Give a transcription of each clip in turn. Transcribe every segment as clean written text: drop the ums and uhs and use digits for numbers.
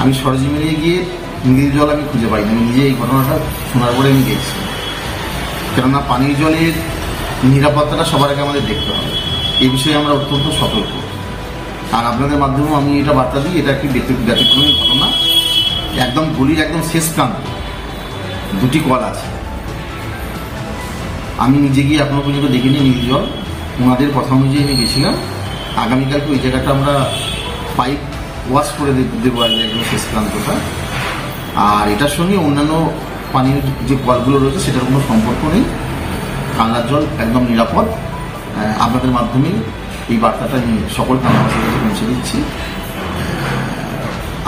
আমি সরজমিনে গিয়ে নীল জল আমি খুঁজে পাই, আমি নিজে এই ঘটনাটা শোনার পরে আমি গেছি। কেননা পানীয় জলের নিরাপত্তাটা সবার আগে আমাদের দেখতে হবে, এই বিষয়ে আমরা অত্যন্ত সতর্ক। আর আপনাদের মাধ্যমেও আমি এটা বার্তা দিই, এটা একটি ব্যতিক্রমী ঘটনা। একদম গলির একদম শেষ প্রান্ত দুটি কল আছে, আমি নিজে গিয়ে এখনো পর্যন্ত দেখিনি নীল জল। ওনাদের কথা অনুযায়ী আমি গেছিলাম। আগামীকালকে ওই জায়গাটা আমরা পাইপ ওয়াশ করে দেবো আর একদম শেষ প্রান্তটা। আর এটার সঙ্গে অন্যান্য পানীয় যে কলগুলো রয়েছে সেটার কোনো সম্পর্ক নেই। কালনার জল একদম নিরাপদ। আপনাদের মাধ্যমেই এই বার্তাটা আমি সকল কালনাবাসীর কাছে পৌঁছে দিচ্ছি।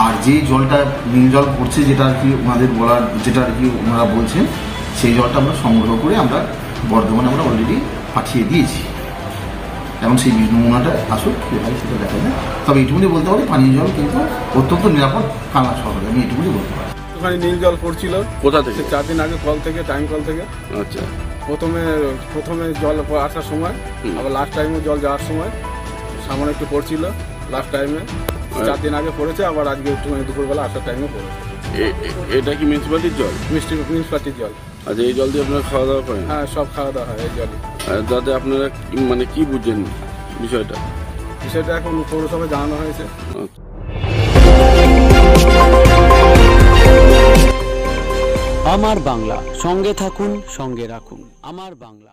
আর যে জলটা নীল জল পড়ছে, যেটা আর কি ওনাদের বলার, যেটা আর কি ওনারা বলছেন, সেই জলটা আমরা সংগ্রহ করে আমরা বর্ধমানে আমরা অলরেডি পাঠিয়ে দিয়েছি। এবং সেই নমুনাটা আসুক এভাবে সেটা দেখা যায়। তবে এইটুকুনি বলতে পারি পানীয় জল কিন্তু অত্যন্ত নিরাপদ কালনা শহরে, আমি এইটুকুনি বলতে পারি। ওখানে নীল জল পড়ছিল। কোথা থেকে? 4 দিন আগে কল থেকে, টাইম কল থেকে। আচ্ছা, প্রথমে জল আসার সময়, আবার লাস্ট টাইমে জল যাওয়ার সময় সামনে একটু পড়ছিল। লাস্ট টাইমে 4 দিন আগে পড়েছে, আবার আজকে একটু দুপুরবেলা আসার টাইমে পড়েছে। এটা কি মিউনিসিপালিটির জল? মিউনিসিপালিটির জল। আচ্ছা, এই জল দিয়ে আপনারা খাওয়া দাওয়া করেন? হ্যাঁ, সব খাওয়া দাওয়া হয় এই জলে। যাতে আপনারা মানে কি বুঝছেন বিষয়টা? সেটা এখন পৌরসভায় জানানো হয়েছে। আমার বাংলা, সঙ্গে থাকুন, সঙ্গে রাখুন। আমার বাংলা।